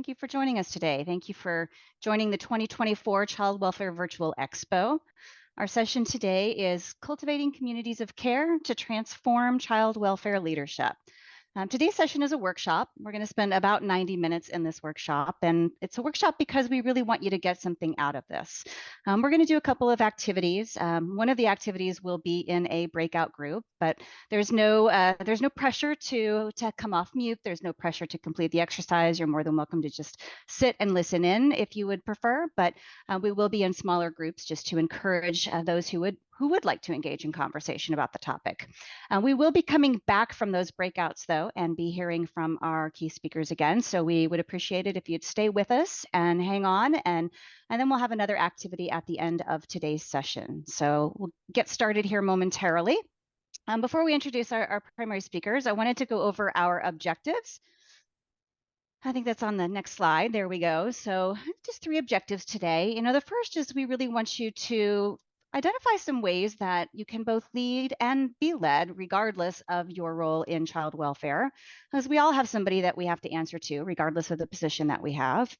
Thank you for joining us today. Thank you for joining the 2024 Child Welfare Virtual Expo. Our session today is Cultivating Communities of Care to Transform Child Welfare Leadership. Today's session is a workshop. We're going to spend about 90 minutes in this workshop, and it's a workshop because we really want you to get something out of this. We're going to do a couple of activities. One of the activities will be in a breakout group, but there's no pressure to come off mute. There's no pressure to complete the exercise. You're more than welcome to just sit and listen in if you would prefer, but we will be in smaller groups just to encourage those who would like to engage in conversation about the topic. We will be coming back from those breakouts, though, and be hearing from our key speakers again. So we would appreciate it if you'd stay with us and hang on, and then we'll have another activity at the end of today's session. So we'll get started here momentarily. Before we introduce our primary speakers, I wanted to go over our objectives. I think that's on the next slide. There we go. So just 3 objectives today. The first is we really want you to identify some ways that you can both lead and be led regardless of your role in child welfare, because we all have somebody that we have to answer to regardless of the position that we have.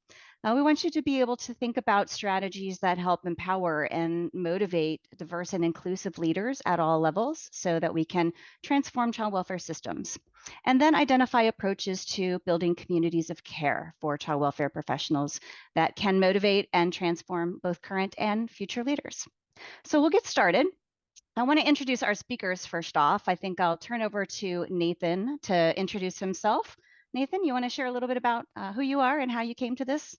We want you to be able to think about strategies that help empower and motivate diverse and inclusive leaders at all levels so that we can transform child welfare systems. And then identify approaches to building communities of care for child welfare professionals that can motivate and transform both current and future leaders. So we'll get started. I want to introduce our speakers first off. I think I'll turn over to Nathan to introduce himself. Nathan, you want to share a little bit about who you are and how you came to this?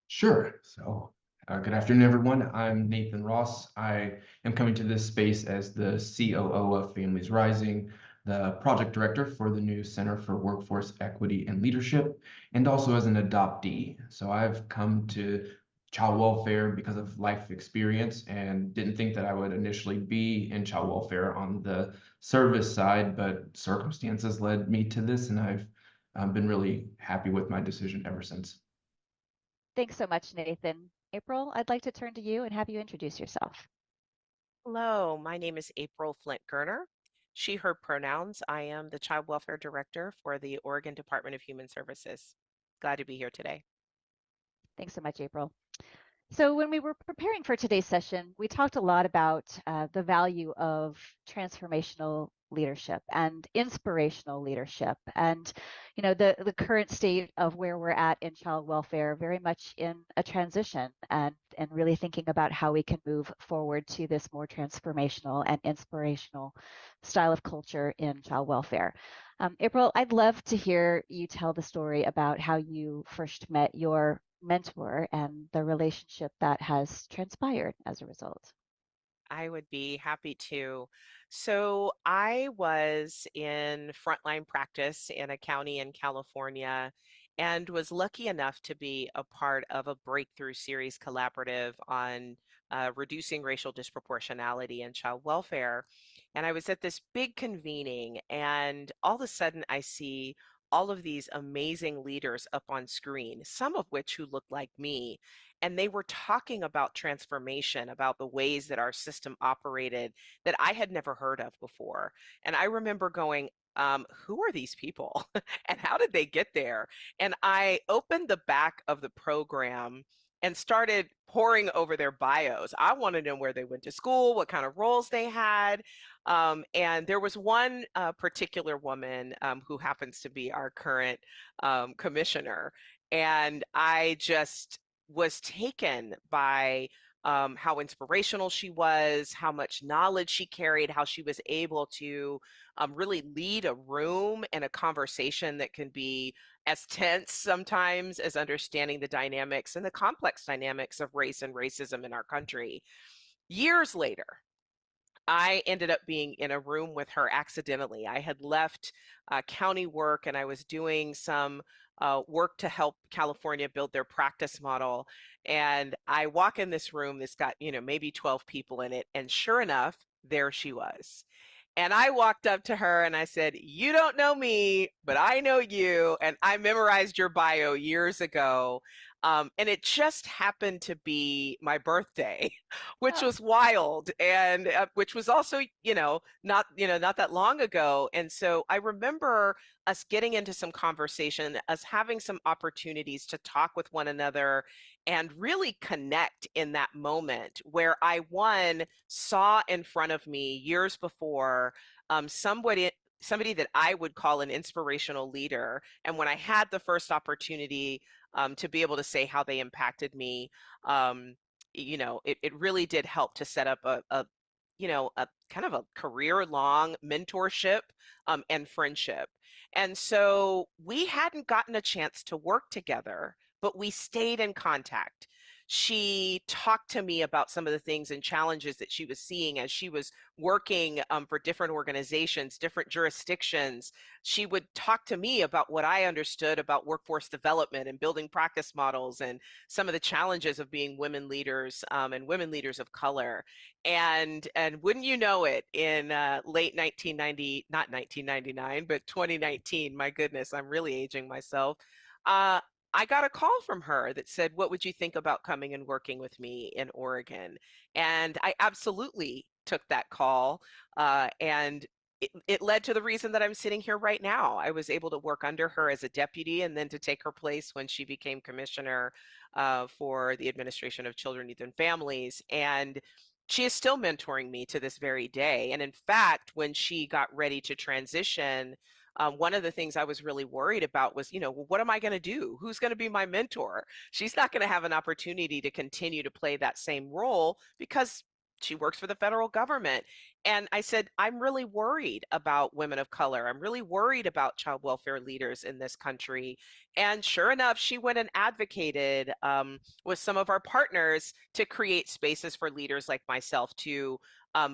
Sure. So, good afternoon, everyone. I'm Nathan Ross. I am coming to this space as the COO of Families Rising, the project director for the new Center for Workforce Equity and Leadership, and also as an adoptee. So I've come to child welfare because of life experience and didn't think that I would initially be in child welfare on the service side, but circumstances led me to this, and I've been really happy with my decision ever since. Thanks so much, Nathan. April, I'd like to turn to you and have you introduce yourself. Hello, my name is April Flint-Gerner. She, her pronouns. I am the Child Welfare Director for the Oregon Department of Human Services. Glad to be here today. Thanks so much, April. So when we were preparing for today's session, we talked a lot about the value of transformational leadership and inspirational leadership, and the current state of where we're at in child welfare, very much in a transition, and really thinking about how we can move forward to this more transformational and inspirational style of culture in child welfare. April, I'd love to hear you tell the story about how you first met your mentor and the relationship that has transpired as a result. I would be happy to. So I was in frontline practice in a county in California and was lucky enough to be a part of a breakthrough series collaborative on reducing racial disproportionality in child welfare. And I was at this big convening, and all of a sudden I see all of these amazing leaders up on screen, some of which who looked like me. And they were talking about transformation, about the ways that our system operated that I had never heard of before. And I remember going, who are these people and how did they get there? And I opened the back of the program and started poring over their bios. I wanted to know where they went to school, what kind of roles they had. And there was one particular woman who happens to be our current commissioner. And I just was taken by how inspirational she was, how much knowledge she carried, how she was able to really lead a room and a conversation that can be as tense sometimes as understanding the dynamics and the complex dynamics of race and racism in our country. Years later, I ended up being in a room with her accidentally. I had left county work and I was doing some work to help California build their practice model. And I walk in this room that's got, maybe 12 people in it. And sure enough, there she was. And I walked up to her and I said, "You don't know me, but I know you. And I memorized your bio years ago. And it just happened to be my birthday, which Oh, was wild, and which was also, not that long ago. And so I remember us getting into some conversation, us having some opportunities to talk with one another and really connect in that moment where I, one, saw in front of me years before somebody that I would call an inspirational leader. And when I had the first opportunity to be able to say how they impacted me, um, it really did help to set up a kind of a career long mentorship and friendship. And so we hadn't gotten a chance to work together, but we stayed in contact. She talked to me about some of the things and challenges that she was seeing as she was working for different organizations, different jurisdictions. She would talk to me about what I understood about workforce development and building practice models and some of the challenges of being women leaders and women leaders of color. And wouldn't you know it, in late 1990, not 1999, but 2019, my goodness, I'm really aging myself. Uh, I got a call from her that said, "What would you think about coming and working with me in Oregon?" And I absolutely took that call. And it led to the reason that I'm sitting here right now. I was able to work under her as a deputy and then to take her place when she became commissioner for the administration of children, youth, and families. And she is still mentoring me to this very day. And in fact, when she got ready to transition, one of the things I was really worried about was, well, what am I going to do? Who's going to be my mentor? She's not going to have an opportunity to continue to play that same role because she works for the federal government. And I said, I'm really worried about women of color. I'm really worried about child welfare leaders in this country. And sure enough, she went and advocated with some of our partners to create spaces for leaders like myself to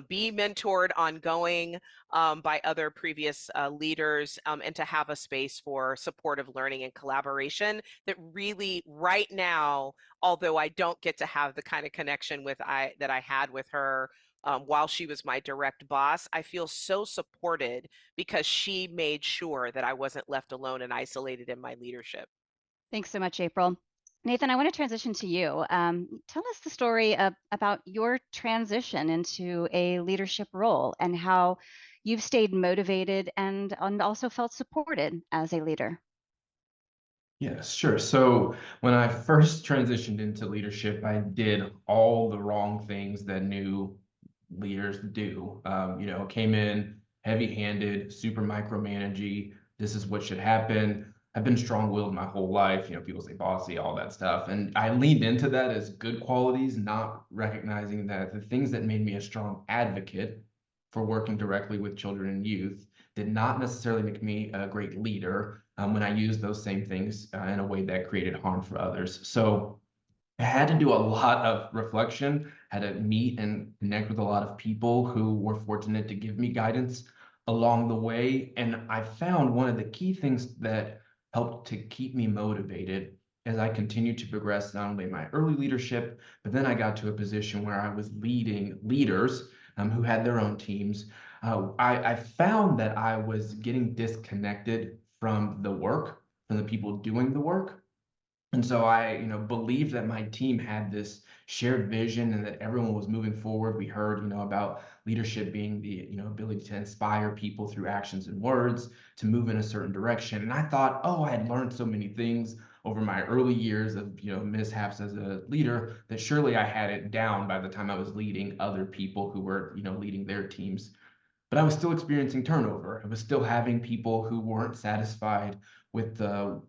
be mentored ongoing by other previous leaders, and to have a space for supportive learning and collaboration that really right now, although I don't get to have the kind of connection that I had with her while she was my direct boss, I feel so supported because she made sure that I wasn't left alone and isolated in my leadership. thanks so much, April. Nathan, I want to transition to you. Tell us the story about your transition into a leadership role and how you've stayed motivated and also felt supported as a leader. Yes, sure. So when I first transitioned into leadership, I did all the wrong things that new leaders do. Came in heavy-handed, super micromanaging. This is what should happen. I've been strong-willed my whole life. People say bossy, all that stuff. And I leaned into that as good qualities, not recognizing that the things that made me a strong advocate for working directly with children and youth did not necessarily make me a great leader when I used those same things in a way that created harm for others. So I had to do a lot of reflection, had to meet and connect with a lot of people who were fortunate to give me guidance along the way. And I found one of the key things that helped to keep me motivated as I continued to progress not only in my early leadership, but then I got to a position where I was leading leaders who had their own teams. I found that I was getting disconnected from the work, from the people doing the work. And so I, believed that my team had this shared vision and that everyone was moving forward. We heard, about leadership being the, ability to inspire people through actions and words to move in a certain direction. And I thought, oh, I had learned so many things over my early years of, mishaps as a leader that surely I had it down by the time I was leading other people who were, leading their teams. But I was still experiencing turnover. I was still having people who weren't satisfied with the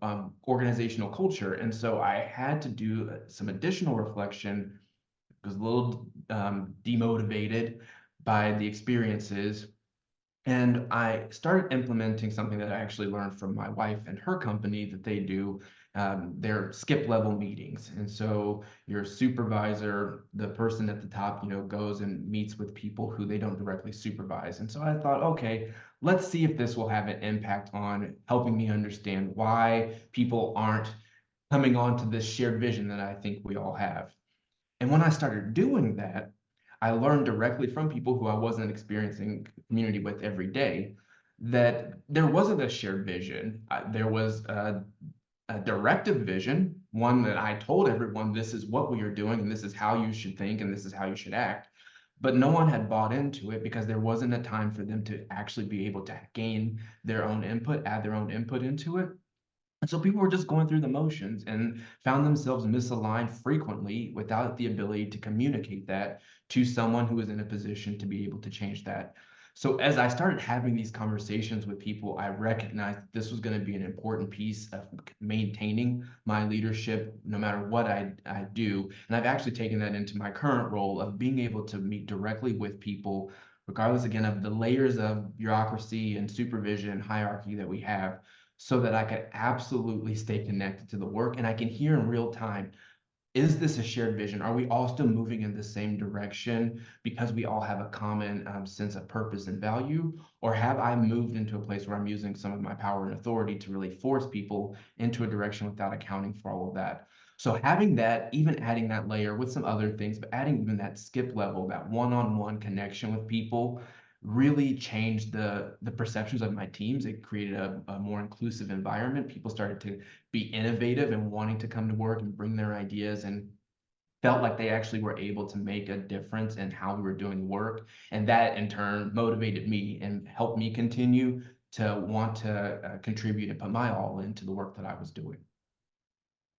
organizational culture. And so I had to do some additional reflection. I was a little demotivated by the experiences, and I started implementing something that I actually learned from my wife and her company that they do. They're skip level meetings. And so your supervisor, the person at the top, goes and meets with people who they don't directly supervise. And so I thought, okay, let's see if this will have an impact on helping me understand why people aren't coming on to this shared vision that I think we all have. And when I started doing that, I learned directly from people who I wasn't experiencing community with every day that there wasn't a shared vision. There was a directive vision, one that I told everyone, this is what we are doing, and this is how you should think, and this is how you should act. But no one had bought into it because there wasn't a time for them to actually be able to gain their own input, add their own input into it. And so people were just going through the motions and found themselves misaligned frequently without the ability to communicate that to someone who was in a position to be able to change that. So as I started having these conversations with people, I recognized that this was going to be an important piece of maintaining my leadership no matter what I do. And I've actually taken that into my current role of being able to meet directly with people, regardless again of the layers of bureaucracy and supervision and hierarchy that we have, so that I could absolutely stay connected to the work and I can hear in real time, is this a shared vision? Are we all still moving in the same direction because we all have a common sense of purpose and value? Or have I moved into a place where I'm using some of my power and authority to really force people into a direction without accounting for all of that? So having that, even adding that layer with some other things, but adding even that skip level, that one-on-one connection with people really changed the perceptions of my teams. It created a more inclusive environment. People started to be innovative and wanting to come to work and bring their ideas and felt like they actually were able to make a difference in how we were doing work. And that in turn motivated me and helped me continue to want to contribute and put my all into the work that I was doing.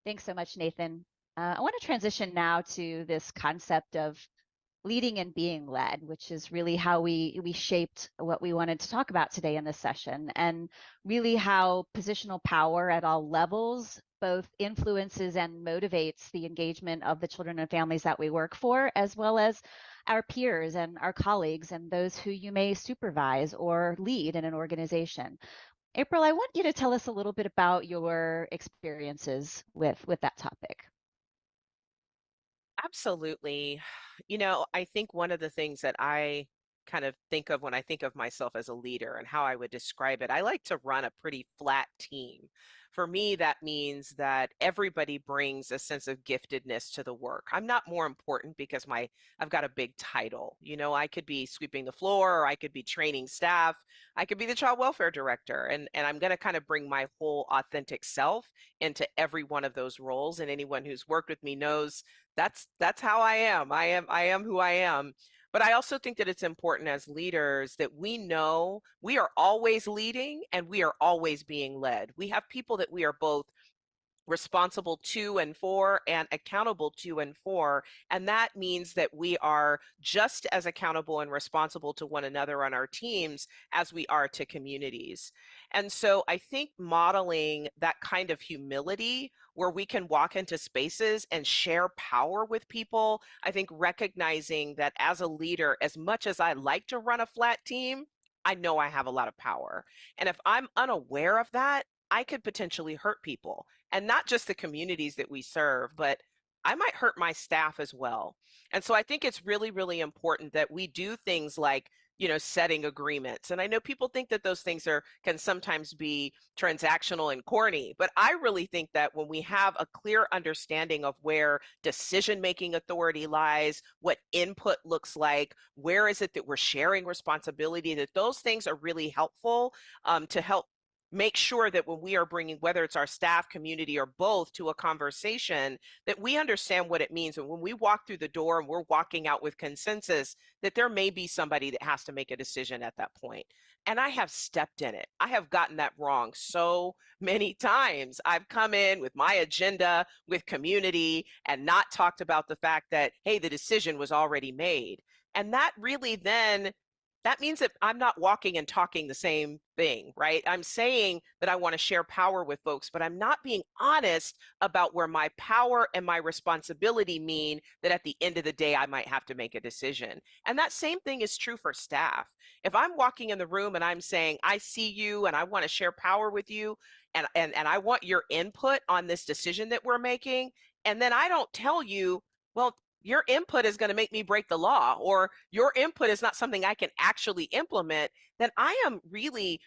Thanks so much, Nathan. I want to transition now to this concept of leading and being led, which is really how we shaped what we wanted to talk about today in this session, and really how positional power at all levels both influences and motivates the engagement of the children and families that we work for, as well as our peers and our colleagues and those who you may supervise or lead in an organization. April, I want you to tell us a little bit about your experiences with that topic. Absolutely. You know, I think one of the things that I kind of think of when I think of myself as a leader and how I would describe it, I like to run a pretty flat team. For me, that means that everybody brings a sense of giftedness to the work. I'm not more important because I've got a big title. You know, I could be sweeping the floor, or I could be training staff, I could be the child welfare director, and I'm going to kind of bring my whole authentic self into every one of those roles. And anyone who's worked with me knows that's how I am. I am who I am. But I also think that it's important as leaders that we know we are always leading and we are always being led. We have people that we are both responsible to and for and accountable to and for. And that means that we are just as accountable and responsible to one another on our teams as we are to communities. And so I think modeling that kind of humility where we can walk into spaces and share power with people, I think recognizing that as a leader, as much as I like to run a flat team, I know I have a lot of power. And if I'm unaware of that, I could potentially hurt people, and not just the communities that we serve, but I might hurt my staff as well. And so I think it's really, really important that we do things like, you know, setting agreements. And I know people think that those things can sometimes be transactional and corny, but I really think that when we have a clear understanding of where decision-making authority lies, what input looks like, where is it that we're sharing responsibility, that those things are really helpful to help make sure that when we are bringing, whether it's our staff, community, or both, to a conversation, that we understand what it means. And when we walk through the door and we're walking out with consensus, that there may be somebody that has to make a decision at that point. And I have stepped in it. I have gotten that wrong so many times. I've come in with my agenda with community and not talked about the fact that, hey, the decision was already made. And that really then that means that I'm not walking and talking the same thing, right? I'm saying that I want to share power with folks, but I'm not being honest about where my power and my responsibility mean that at the end of the day, I might have to make a decision. And that same thing is true for staff. If I'm walking in the room and I'm saying, I see you and I want to share power with you, and I want your input on this decision that we're making, and then I don't tell you, well, your input is going to make me break the law, or your input is not something I can actually implement, then I am really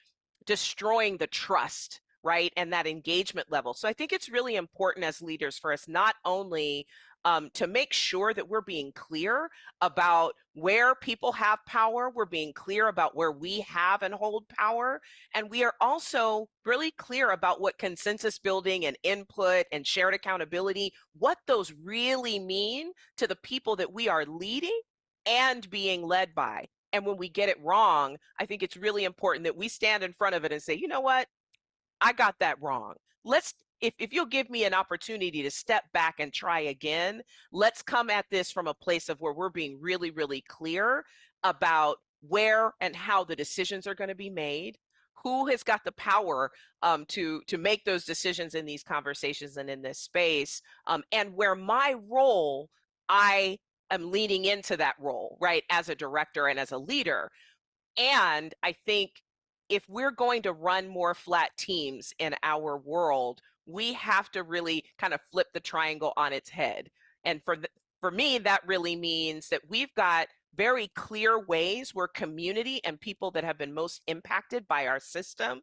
destroying the trust, right? And that engagement level. So I think it's really important as leaders for us not only to make sure that we're being clear about where people have power, we're being clear about where we have and hold power, and we are also really clear about what consensus building and input and shared accountability, what those really mean to the people that we are leading and being led by. And when we get it wrong, I think it's really important that we stand in front of it and say, you know what? I got that wrong. Let's if you'll give me an opportunity to step back and try again, let's come at this from a place of where we're being really, really clear about where and how the decisions are going to be made, who has got the power to make those decisions in these conversations and in this space, and where my role, I am leaning into that role, right, as a director and as a leader. And I think if we're going to run more flat teams in our world, we have to really kind of flip the triangle on its head. And for me, that really means that we've got very clear ways where community and people that have been most impacted by our system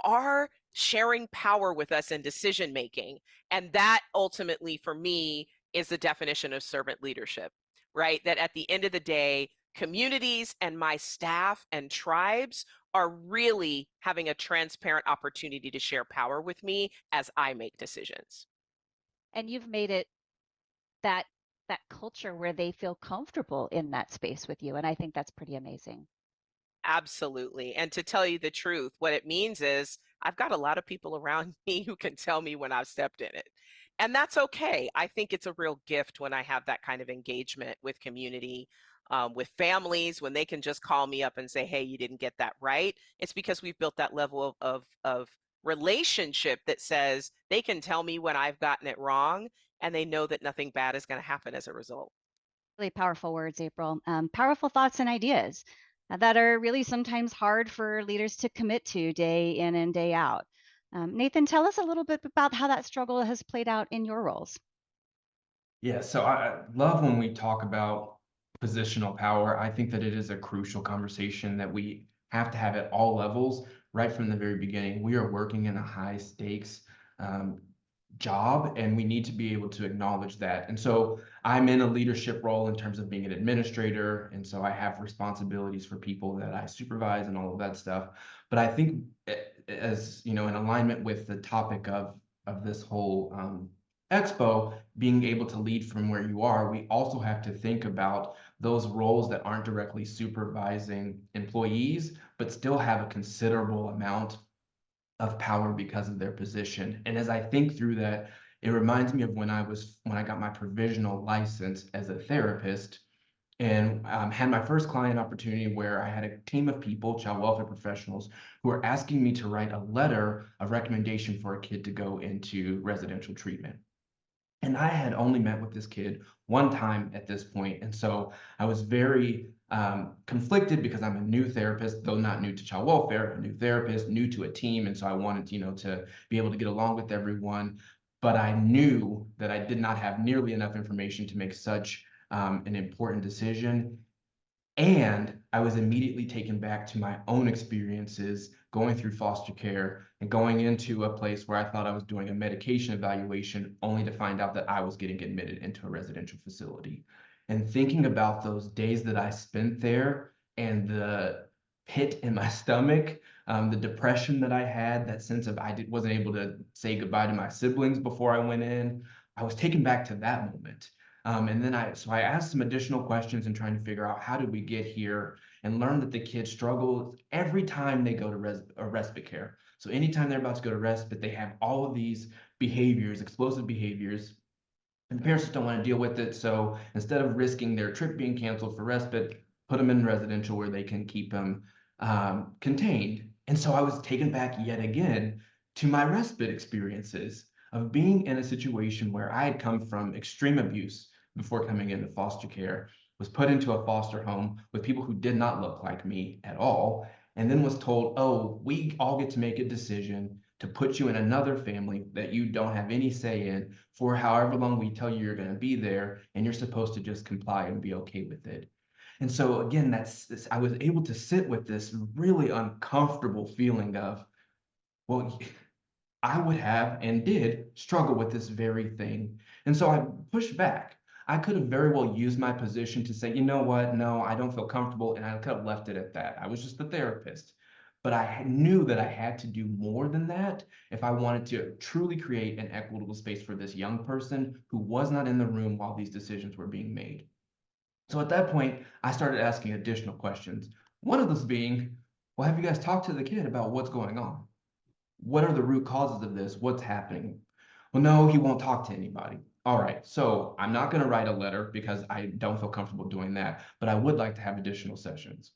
are sharing power with us in decision making. And that ultimately, for me, is the definition of servant leadership, right? That at the end of the day, communities and my staff and tribes are really having a transparent opportunity to share power with me as I make decisions. And you've made it that that culture where they feel comfortable in that space with you. And I think that's pretty amazing. Absolutely. And to tell you the truth, what it means is I've got a lot of people around me who can tell me when I've stepped in it. And that's okay. I think it's a real gift when I have that kind of engagement with community, with families, when they can just call me up and say, hey, you didn't get that right. It's because we've built that level of relationship that says they can tell me when I've gotten it wrong and they know that nothing bad is going to happen as a result. Really powerful words, April. Powerful thoughts and ideas that are really sometimes hard for leaders to commit to day in and day out. Nathan, tell us a little bit about how that struggle has played out in your roles. Yeah, so I love when we talk about positional power. I think that it is a crucial conversation that we have to have at all levels right from the very beginning. We are working in a high stakes um, job, and we need to be able to acknowledge that. And so I'm in a leadership role in terms of being an administrator, and so I have responsibilities for people that I supervise and all of that stuff. But I think, as you know, in alignment with the topic of this whole expo, being able to lead from where you are, we also have to think about those roles that aren't directly supervising employees, but still have a considerable amount of power because of their position. And as I think through that, it reminds me of when I got my provisional license as a therapist and had my first client opportunity where I had a team of people, child welfare professionals, who were asking me to write a letter of recommendation for a kid to go into residential treatment. And I had only met with this kid one time at this point. And so I was very conflicted because I'm a new therapist, though not new to child welfare, a new therapist, new to a team. And so I wanted, to be able to get along with everyone. But I knew that I did not have nearly enough information to make such an important decision. And I was immediately taken back to my own experiences going through foster care and going into a place where I thought I was doing a medication evaluation, only to find out that I was getting admitted into a residential facility. And thinking about those days that I spent there and the pit in my stomach, the depression that I had, that sense of wasn't able to say goodbye to my siblings before I went in, I was taken back to that moment. And then I asked some additional questions and trying to figure out how did we get here, and learned that the kids struggle every time they go to respite care. So anytime they're about to go to respite, they have all of these behaviors, explosive behaviors, and the parents just don't want to deal with it. So instead of risking their trip being canceled for respite, put them in residential where they can keep them contained. And so I was taken back yet again to my respite experiences of being in a situation where I had come from extreme abuse before coming into foster care, was put into a foster home with people who did not look like me at all, and then was told, oh, we all get to make a decision to put you in another family that you don't have any say in for however long we tell you you're going to be there, and you're supposed to just comply and be okay with it. And so again, I was able to sit with this really uncomfortable feeling of, well, I would have and did struggle with this very thing. And so I pushed back. I could have very well used my position to say, you know what, no, I don't feel comfortable, and I could have left it at that. I was just the therapist. But I knew that I had to do more than that if I wanted to truly create an equitable space for this young person who was not in the room while these decisions were being made. So at that point, I started asking additional questions. One of those being, well, have you guys talked to the kid about what's going on? What are the root causes of this? What's happening? Well, no, he won't talk to anybody. All right, so I'm not going to write a letter because I don't feel comfortable doing that, but I would like to have additional sessions.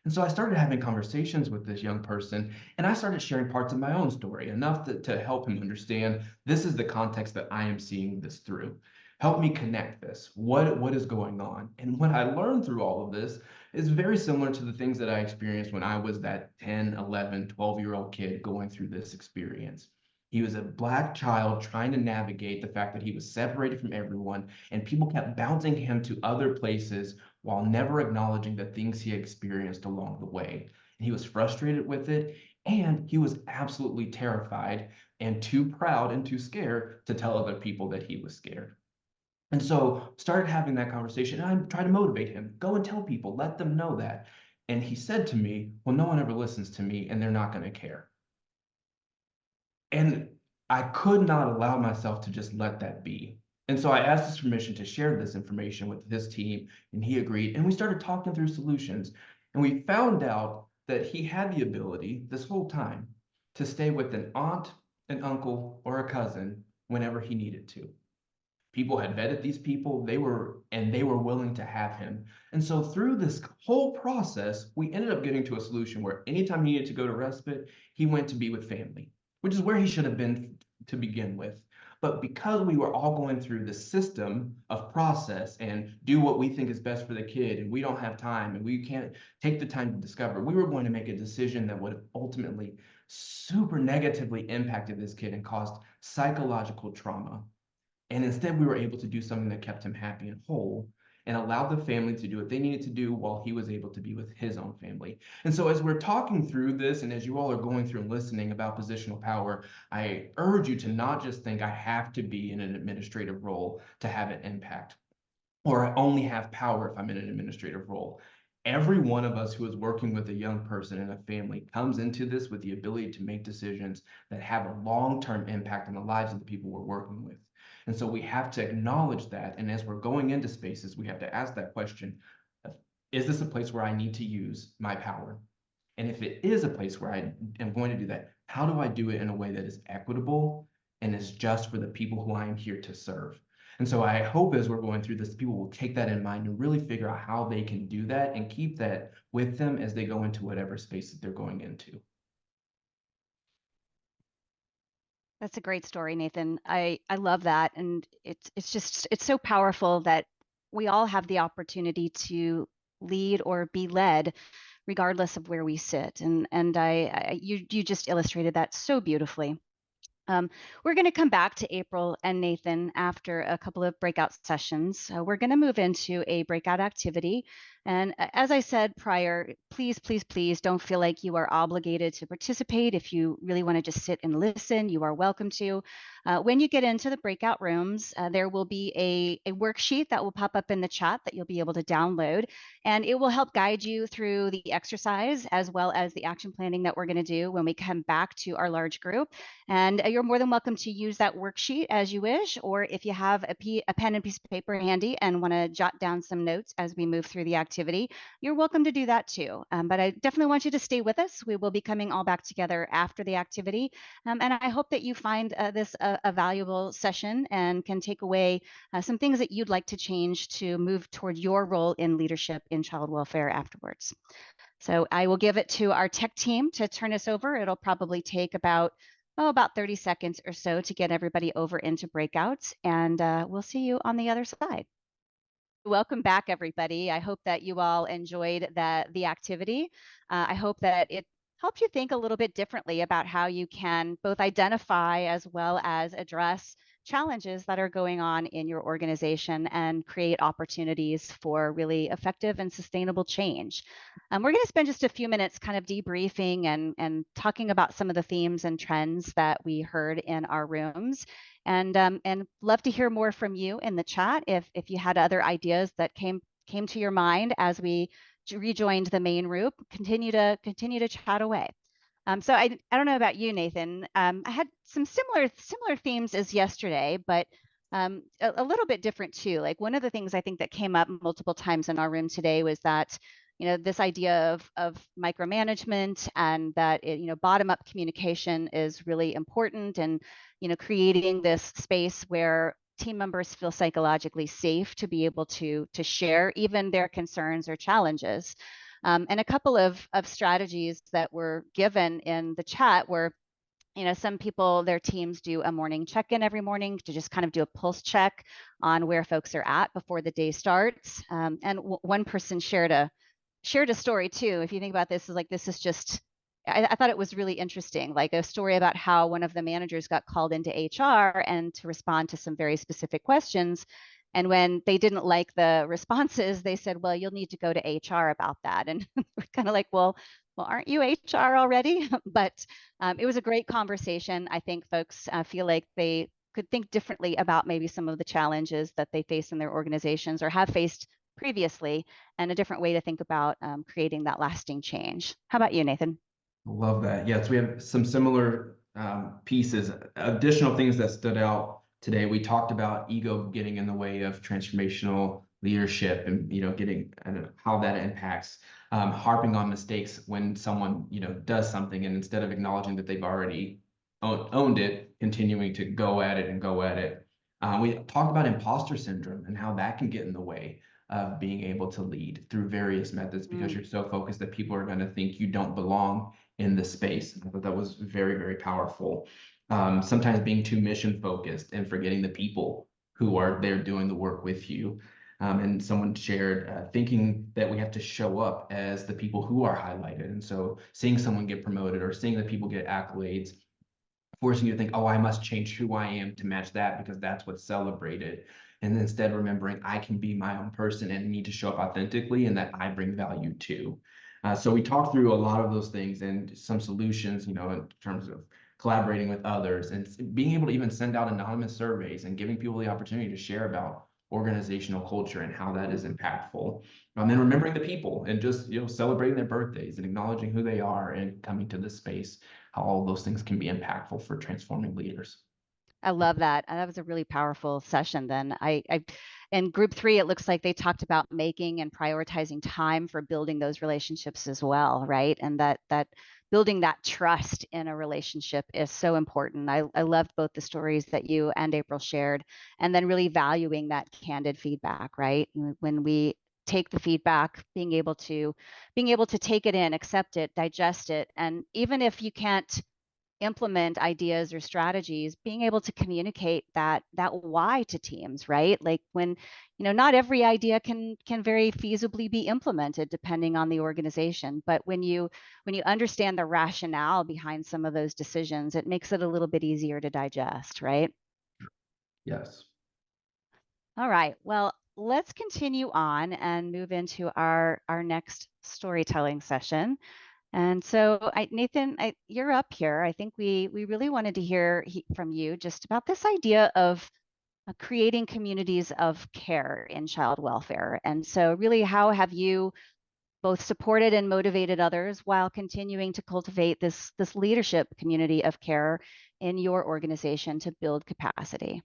And so I started having conversations with this young person, and I started sharing parts of my own story, enough to help him understand this is the context that I am seeing this through. Help me connect this. What is going on? And what I learned through all of this is very similar to the things that I experienced when I was that 10, 11, 12-year-old kid going through this experience. He was a Black child trying to navigate the fact that he was separated from everyone, and people kept bouncing him to other places while never acknowledging the things he experienced along the way. And he was frustrated with it, and he was absolutely terrified and too proud and too scared to tell other people that he was scared. And so started having that conversation, and I tried to motivate him. Go and tell people, let them know that. And he said to me, well, no one ever listens to me, and they're not going to care. And I could not allow myself to just let that be. And so I asked his permission to share this information with his team, and he agreed. And we started talking through solutions. And we found out that he had the ability this whole time to stay with an aunt, an uncle, or a cousin whenever he needed to. People had vetted these people, they were willing to have him. And so through this whole process, we ended up getting to a solution where anytime he needed to go to respite, he went to be with family, which is where he should have been to begin with. But because we were all going through the system of process and do what we think is best for the kid, and we don't have time and we can't take the time to discover, we were going to make a decision that would have ultimately super negatively impacted this kid and caused psychological trauma. And instead, we were able to do something that kept him happy and whole and allowed the family to do what they needed to do while he was able to be with his own family. And so, as we're talking through this, and as you all are going through and listening about positional power, I urge you to not just think I have to be in an administrative role to have an impact, or I only have power if I'm in an administrative role. Every one of us who is working with a young person and a family comes into this with the ability to make decisions that have a long-term impact on the lives of the people we're working with. And so we have to acknowledge that. And as we're going into spaces, we have to ask that question of, is this a place where I need to use my power? And if it is a place where I am going to do that, how do I do it in a way that is equitable and is just for the people who I am here to serve? And so I hope as we're going through this, people will take that in mind and really figure out how they can do that and keep that with them as they go into whatever space that they're going into. That's a great story, Nathan. I love that, and it's so powerful that we all have the opportunity to lead or be led regardless of where we sit. And you just illustrated that so beautifully. We're going to come back to April and Nathan after a couple of breakout sessions. We're going to move into a breakout activity. And as I said prior, please, please, please don't feel like you are obligated to participate. If you really want to just sit and listen, you are welcome to. When you get into the breakout rooms, there will be a worksheet that will pop up in the chat that you'll be able to download. And it will help guide you through the exercise as well as the action planning that we're going to do when we come back to our large group. And you're more than welcome to use that worksheet as you wish, or if you have a pen and piece of paper handy and want to jot down some notes as we move through the activity, you're welcome to do that too. But I definitely want you to stay with us. We will be coming all back together after the activity. And I hope that you find this a valuable session and can take away some things that you'd like to change to move toward your role in leadership in child welfare afterwards. So I will give it to our tech team to turn us over. It'll probably take about 30 seconds or so to get everybody over into breakouts, and we'll see you on the other side. Welcome back, everybody. I hope that you all enjoyed the activity. I hope that it helped you think a little bit differently about how you can both identify as well as address challenges that are going on in your organization and create opportunities for really effective and sustainable change. We're going to spend just a few minutes kind of debriefing and talking about some of the themes and trends that we heard in our rooms, and love to hear more from you in the chat if you had other ideas that came to your mind as we rejoined the main group. Continue to chat away. So I don't know about you, Nathan. I had some similar themes as yesterday, but a little bit different too. Like one of the things I think that came up multiple times in our room today was that, this idea of micromanagement, and that bottom up communication is really important, and creating this space where team members feel psychologically safe to be able to share even their concerns or challenges. And a couple of strategies that were given in the chat were, some people, their teams do a morning check-in every morning to just kind of do a pulse check on where folks are at before the day starts. And one person shared a story too. If you think about this, is like, this is just, I thought it was really interesting, like a story about how one of the managers got called into HR and to respond to some very specific questions. And when they didn't like the responses, they said, well, you'll need to go to HR about that. And we're kind of like, well, aren't you HR already? But it was a great conversation. I think folks feel like they could think differently about maybe some of the challenges that they face in their organizations or have faced previously, and a different way to think about creating that lasting change. How about you, Nathan? Love that. Yes, we have some similar pieces. Additional things that stood out today. We talked about ego getting in the way of transformational leadership, and getting and how that impacts, harping on mistakes when someone does something, and instead of acknowledging that they've already owned it, continuing to go at it and go at it. We talked about imposter syndrome and how that can get in the way of being able to lead through various methods, because you're so focused that people are going to think you don't belong in this space. I thought that was very, very powerful. Sometimes being too mission focused and forgetting the people who are there doing the work with you. And someone shared thinking that we have to show up as the people who are highlighted. And so seeing someone get promoted or seeing that people get accolades, forcing you to think, oh, I must change who I am to match that because that's what's celebrated. And instead remembering I can be my own person and need to show up authentically, and that I bring value too. So we talked through a lot of those things and some solutions, in terms of collaborating with others and being able to even send out anonymous surveys and giving people the opportunity to share about organizational culture and how that is impactful. And then remembering the people and just, celebrating their birthdays and acknowledging who they are and coming to this space, how all those things can be impactful for transforming leaders. I love that. That was a really powerful session. Then in group 3, it looks like they talked about making and prioritizing time for building those relationships as well, right? And that building that trust in a relationship is so important. I loved both the stories that you and April shared, and then really valuing that candid feedback, right? When we take the feedback, being able to take it in, accept it, digest it, and even if you can't implement ideas or strategies, being able to communicate that why to teams, right? Like when, not every idea can very feasibly be implemented depending on the organization, but when you understand the rationale behind some of those decisions, it makes it a little bit easier to digest, right? Yes. All right, well, let's continue on and move into our next storytelling session. And so, Nathan, you're up here. I think we really wanted to hear from you just about this idea of creating communities of care in child welfare. And so, really, how have you both supported and motivated others while continuing to cultivate this leadership community of care in your organization to build capacity?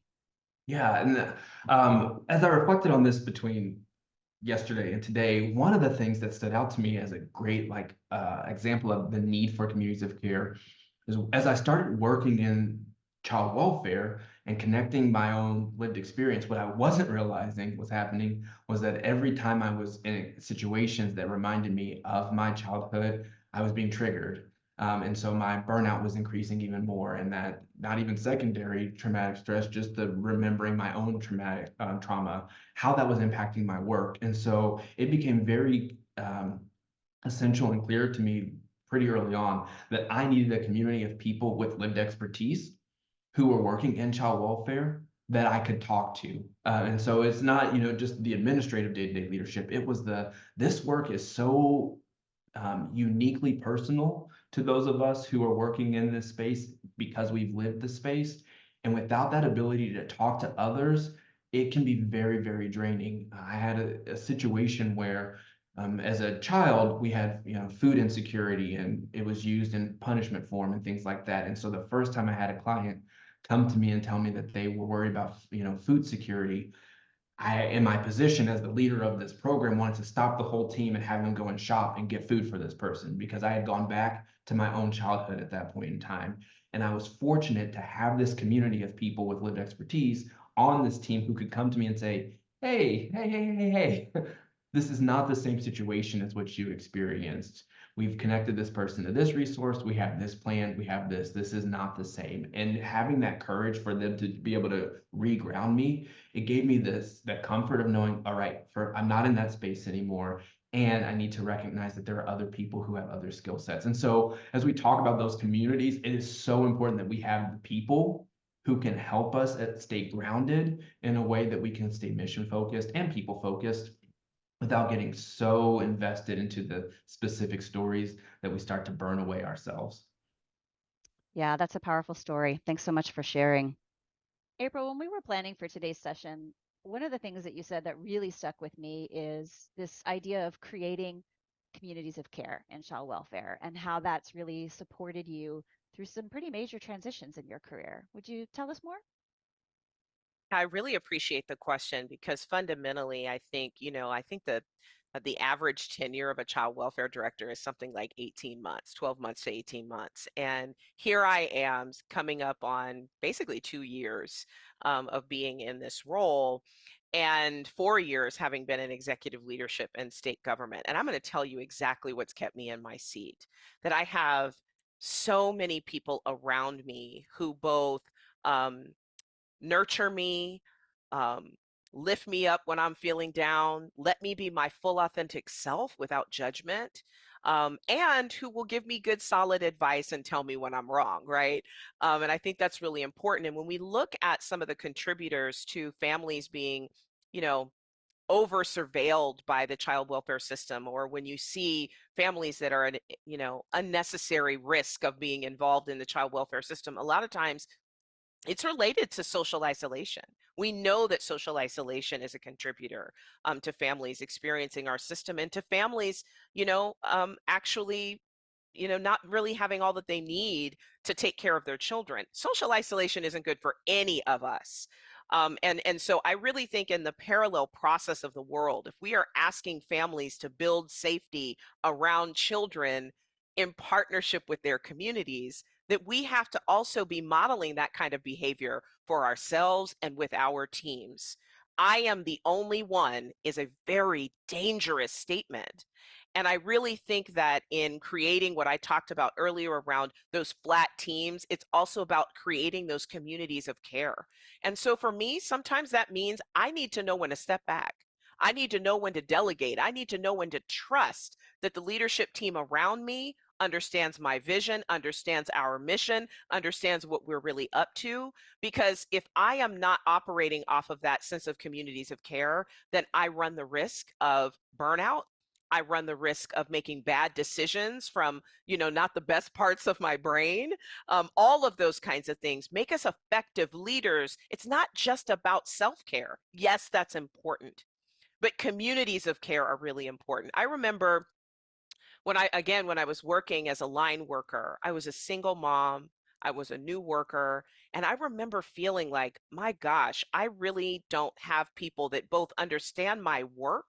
Yeah, and as I reflected on this between yesterday and today, one of the things that stood out to me as a great example of the need for communities of care is, as I started working in child welfare and connecting my own lived experience, what I wasn't realizing was happening was that every time I was in situations that reminded me of my childhood, I was being triggered. And so my burnout was increasing even more, and that not even secondary traumatic stress, just the remembering my own traumatic trauma, how that was impacting my work. And so it became very essential and clear to me pretty early on that I needed a community of people with lived expertise who were working in child welfare that I could talk to. And so it's not, just the administrative day-to-day leadership. It was this work is so uniquely personal to those of us who are working in this space because we've lived the space. And without that ability to talk to others, it can be very, very draining. I had a situation where as a child, we had food insecurity, and it was used in punishment form and things like that. And so the first time I had a client come to me and tell me that they were worried about food security, I, in my position as the leader of this program, wanted to stop the whole team and have them go and shop and get food for this person, because I had gone back to my own childhood at that point in time. And I was fortunate to have this community of people with lived expertise on this team who could come to me and say, hey, this is not the same situation as what you experienced. We've connected this person to this resource. We have this plan. We have this. This is not the same. And having that courage for them to be able to reground me, it gave me that comfort of knowing, all right, I'm not in that space anymore. And I need to recognize that there are other people who have other skill sets. And so as we talk about those communities, it is so important that we have the people who can help us stay grounded in a way that we can stay mission focused and people focused without getting so invested into the specific stories that we start to burn away ourselves. Yeah, that's a powerful story. Thanks so much for sharing. April, when we were planning for today's session, one of the things that you said that really stuck with me is this idea of creating communities of care in child welfare and how that's really supported you through some pretty major transitions in your career. Would you tell us more? I really appreciate the question because fundamentally, I think the average tenure of a child welfare director is something like 18 months, 12 months to 18 months. And here I am coming up on basically 2 years of being in this role, and 4 years having been in executive leadership and state government. And I'm going to tell you exactly what's kept me in my seat, that I have so many people around me who both um, nurture me, um, lift me up when I'm feeling down, let me be my full authentic self without judgment, and who will give me good, solid advice and tell me when I'm wrong, right? And I think that's really important. And when we look at some of the contributors to families being, you know, over surveilled by the child welfare system, or when you see families that are at, unnecessary risk of being involved in the child welfare system, a lot of times it's related to social isolation. We know that social isolation is a contributor to families experiencing our system, and to families, actually, not really having all that they need to take care of their children. Social isolation isn't good for any of us. And so I really think in the parallel process of the world, if we are asking families to build safety around children in partnership with their communities, that we have to also be modeling that kind of behavior for ourselves and with our teams. I am the only one is a very dangerous statement. And I really think that in creating what I talked about earlier around those flat teams, it's also about creating those communities of care. And so for me, sometimes that means I need to know when to step back. I need to know when to delegate. I need to know when to trust that the leadership team around me understands my vision, understands our mission, understands what we're really up to. Because if I am not operating off of that sense of communities of care, then I run the risk of burnout. I run the risk of making bad decisions from, not the best parts of my brain. All of those kinds of things make us effective leaders. It's not just about self-care. Yes, that's important, but communities of care are really important. I remember when I was working as a line worker, I was a single mom, I was a new worker, and I remember feeling like, my gosh, I really don't have people that both understand my work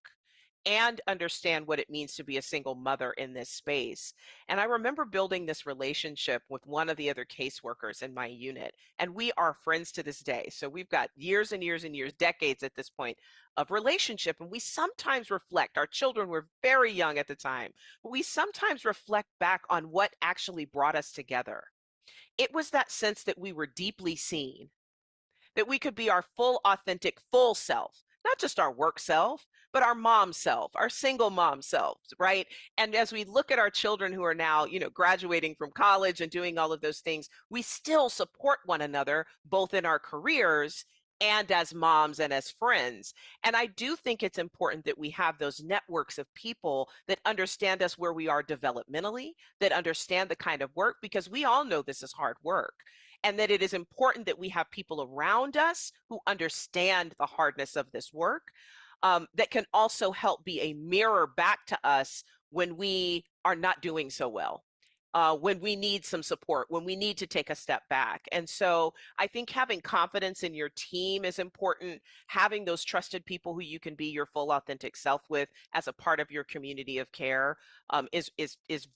and understand what it means to be a single mother in this space. And I remember building this relationship with one of the other caseworkers in my unit, and we are friends to this day. So we've got years and years and years, decades at this point of relationship. And we sometimes reflect, our children were very young at the time, but we sometimes reflect back on what actually brought us together. It was that sense that we were deeply seen, that we could be our full, authentic, full self, not just our work self, but our mom self, our single mom selves, right? And as we look at our children who are now, graduating from college and doing all of those things, we still support one another, both in our careers and as moms and as friends. And I do think it's important that we have those networks of people that understand us where we are developmentally, that understand the kind of work, because we all know this is hard work. And that it is important that we have people around us who understand the hardness of this work, that can also help be a mirror back to us when we are not doing so well, when we need some support, when we need to take a step back. And so I think having confidence in your team is important. Having those trusted people who you can be your full authentic self with as a part of your community of care, is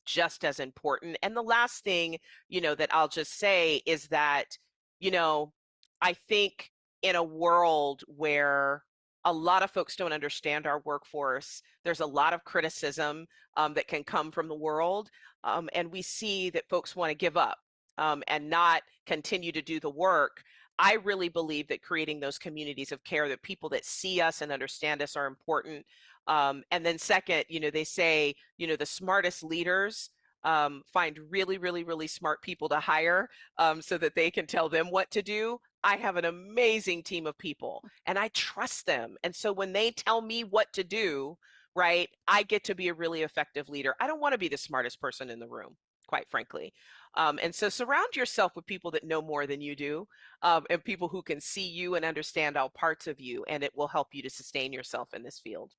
just as important. And the last thing, that I'll just say is that, you know, I think in a world where a lot of folks don't understand our workforce, there's a lot of criticism that can come from the world, and we see that folks want to give up, and not continue to do the work. I really believe that creating those communities of care, that people that see us and understand us, are important. And then second, they say, the smartest leaders find really, really, really smart people to hire, so that they can tell them what to do. I have an amazing team of people and I trust them. And so when they tell me what to do, right, I get to be a really effective leader. I don't want to be the smartest person in the room, quite frankly. And so surround yourself with people that know more than you do, and people who can see you and understand all parts of you, and it will help you to sustain yourself in this field.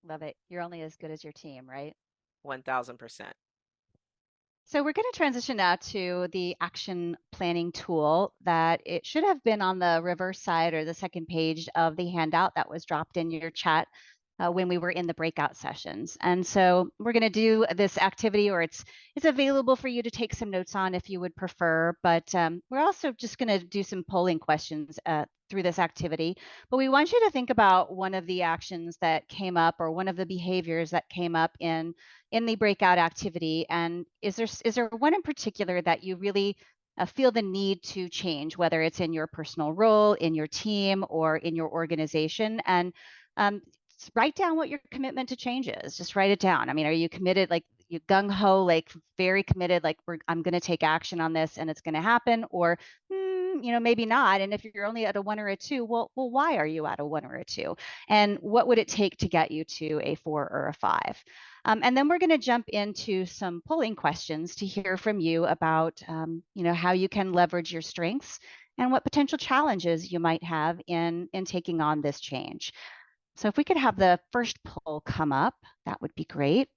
Love it. You're only as good as your team, right? 1000%. So we're going to transition now to the action planning tool that it should have been on the reverse side or the second page of the handout that was dropped in your chat when we were in the breakout sessions. And so we're going to do this activity, or it's available for you to take some notes on if you would prefer. But we're also just going to do some polling questions through this activity. But we want you to think about one of the actions that came up, or one of the behaviors that came up in the breakout activity. And is there one in particular that you really feel the need to change, whether it's in your personal role, in your team, or in your organization? And write down what your commitment to change is. Just write it down. I mean, are you committed, like you gung ho, like very committed, like I'm going to take action on this and it's going to happen? Or maybe not. And if you're only at a 1 or a 2, well, why are you at a 1 or a 2? And what would it take to get you to a 4 or a 5? And then we're going to jump into some polling questions to hear from you about, how you can leverage your strengths and what potential challenges you might have in taking on this change. So if we could have the first poll come up, that would be great.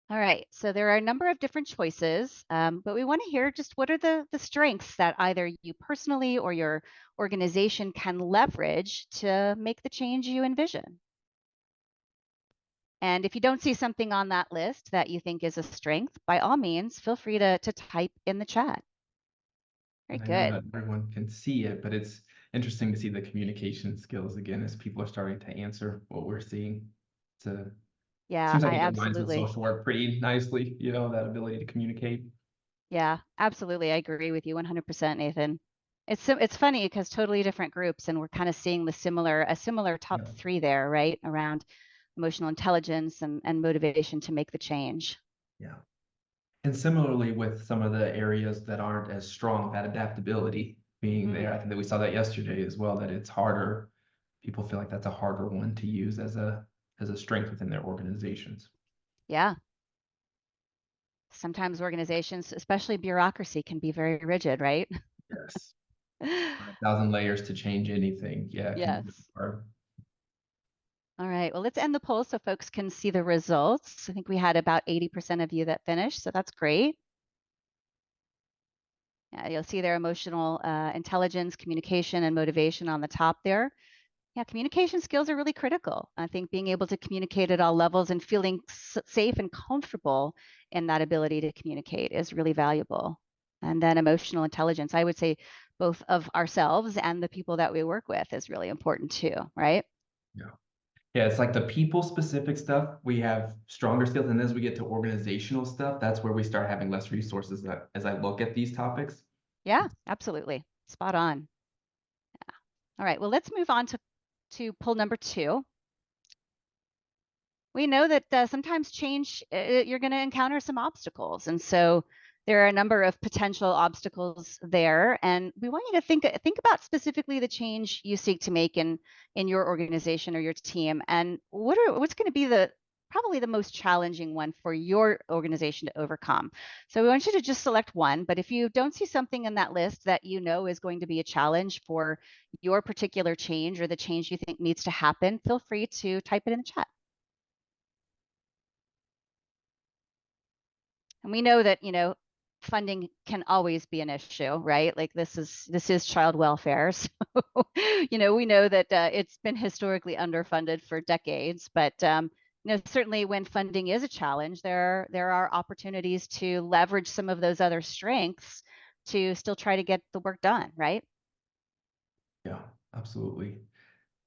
All right, so there are a number of different choices, but we want to hear just what are the strengths that either you personally or your organization can leverage to make the change you envision. And if you don't see something on that list that you think is a strength, by all means, feel free to type in the chat. Very And I know good. not everyone can see it, but it's interesting to see the communication skills again as people are starting to answer what we're seeing. Yeah, Seems like I it aligns with absolutely. social work pretty nicely, that ability to communicate. Yeah, absolutely. I agree with you 100%, Nathan. It's funny because totally different groups, and we're kind of seeing a similar top Yeah. 3 there, right? Around emotional intelligence and motivation to make the change. Yeah. And similarly with some of the areas that aren't as strong, that adaptability being there, I think that we saw that yesterday as well, that it's harder. People feel like that's a harder one to use as a strength within their organizations. Yeah. Sometimes organizations, especially bureaucracy, can be very rigid, right? Yes. 1,000 layers to change anything. Yeah, it can be Yes. hard. All right. Well, let's end the poll so folks can see the results. I think we had about 80% of you that finished, so that's great. Yeah, you'll see their emotional intelligence, communication, and motivation on the top there. Yeah, communication skills are really critical. I think being able to communicate at all levels and feeling safe and comfortable in that ability to communicate is really valuable. And then emotional intelligence, I would say both of ourselves and the people that we work with is really important too, right? Yeah. Yeah, it's like the people specific stuff, we have stronger skills. And as we get to organizational stuff, that's where we start having less resources as I look at these topics. Yeah, absolutely. Spot on. Yeah. All right, well, let's move on to poll number 2. We know that sometimes change, you're going to encounter some obstacles. And so there are a number of potential obstacles there, and we want you to think about specifically the change you seek to make in your organization or your team, and what's going to be probably the most challenging one for your organization to overcome. So we want you to just select one, but if you don't see something in that list that you know is going to be a challenge for your particular change or the change you think needs to happen, feel free to type it in the chat. And we know that, funding can always be an issue, right? Like this is child welfare. So, we know that it's been historically underfunded for decades, but certainly when funding is a challenge, there are opportunities to leverage some of those other strengths to still try to get the work done, right? Yeah, absolutely.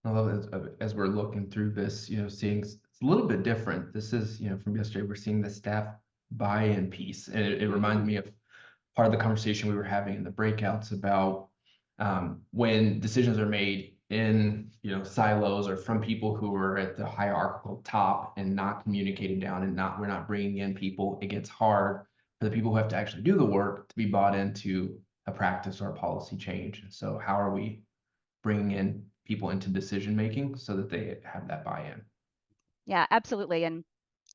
I love it as we're looking through this, seeing it's a little bit different. This is, from yesterday, we're seeing the staff buy-in piece. And it reminded me of part of the conversation we were having in the breakouts about when decisions are made in, silos or from people who are at the hierarchical top and not communicated down and we're not bringing in people. It gets hard for the people who have to actually do the work to be bought into a practice or a policy change. So how are we bringing in people into decision making so that they have that buy-in? Yeah, absolutely. And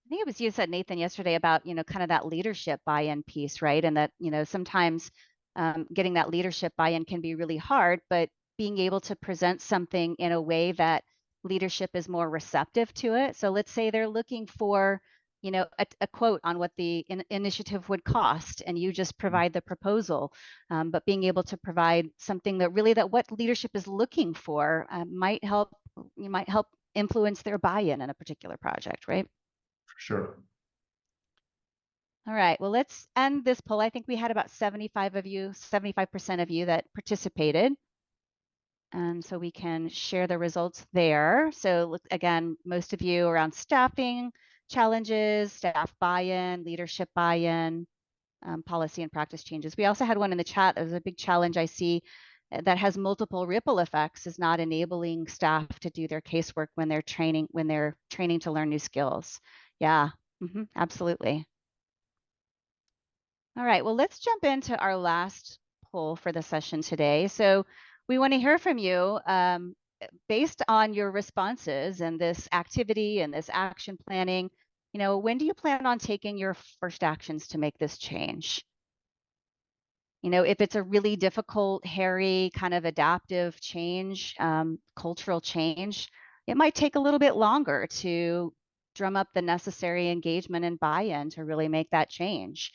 I think it was you said, Nathan, yesterday about, kind of that leadership buy-in piece, right? And that, sometimes getting that leadership buy-in can be really hard, but being able to present something in a way that leadership is more receptive to it. So let's say they're looking for, a quote on what the initiative would cost, and you just provide the proposal. But being able to provide something that what leadership is looking for might help influence their buy-in in a particular project, right? For sure. All right, well, let's end this poll. I think we had about 75% of you that participated. And so we can share the results there. So look, again, most of you around staffing challenges, staff buy-in, leadership buy-in, policy and practice changes. We also had one in the chat. There's a big challenge I see that has multiple ripple effects, is not enabling staff to do their casework when they're training to learn new skills. Yeah, absolutely. All right, well, let's jump into our last poll for the session today. So we want to hear from you based on your responses and this activity and this action planning. When do you plan on taking your first actions to make this change? If it's a really difficult, hairy, kind of adaptive change, cultural change, it might take a little bit longer to drum up the necessary engagement and buy-in to really make that change.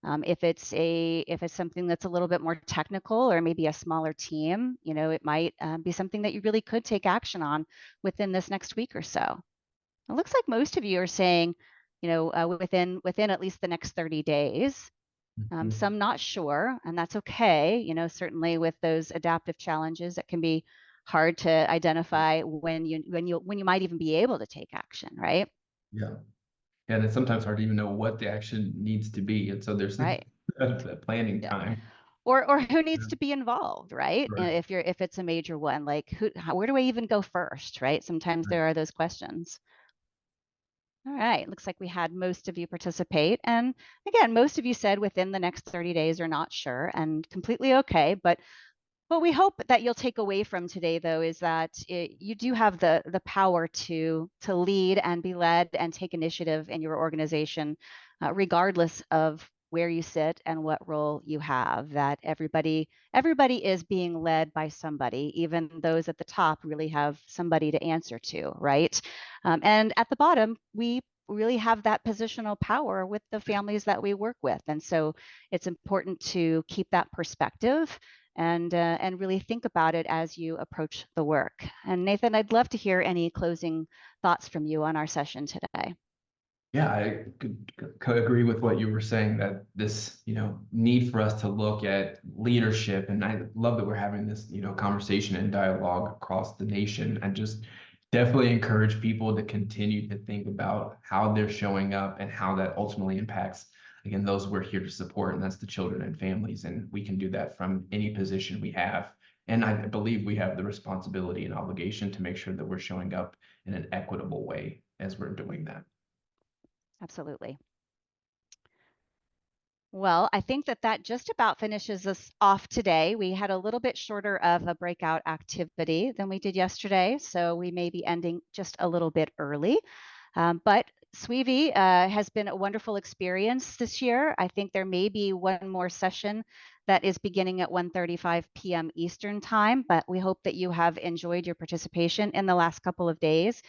If it's something that's a little bit more technical or maybe a smaller team, it might be something that you really could take action within this next week or so. It looks like most of you are saying, within at least the next 30 days. Some not sure, and that's okay. Certainly with those adaptive challenges, it can be hard to identify when you might even be able to take action, right? Yeah. And it's sometimes hard to even know what the action needs to be. And so there's Right. the planning Yeah. time. Or who needs to be involved, right? And Right. if it's a major one, like where do I even go first, right? Sometimes Right. there are those questions. All right, looks like we had most of you participate. And again, most of you said within the next 30 days are not sure, and completely okay. But what we hope that you'll take away from today, though, is that you do have the power to lead and be led and take initiative in your organization, regardless of where you sit and what role you have. That everybody is being led by somebody, even those at the top really have somebody to answer to, right? And at the bottom, we really have that positional power with the families that we work with, and so it's important to keep that perspective and really think about it as you approach the work. And Nathan, I'd love to hear any closing thoughts from you on our session today. Yeah, I could agree with what you were saying, that this, need for us to look at leadership. And I love that we're having this, conversation and dialogue across the nation, and just definitely encourage people to continue to think about how they're showing up and how that ultimately impacts, again, those we're here to support, and that's the children and families. And we can do that from any position we have. And I believe we have the responsibility and obligation to make sure that we're showing up in an equitable way as we're doing that. Absolutely. Well, I think that that just about finishes us off today. We had a little bit shorter of a breakout activity than we did yesterday, so we may be ending just a little bit early. But Sweevy has been a wonderful experience this year. I think there may be one more session that is beginning at 1:35 p.m. Eastern Time, but we hope that you have enjoyed your participation in the last couple of days.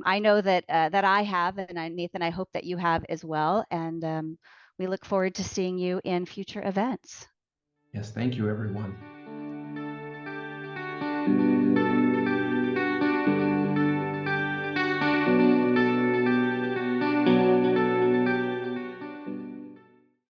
I know that I have, and Nathan, I hope that you have as well. And we look forward to seeing you in future events. Yes, thank you, everyone.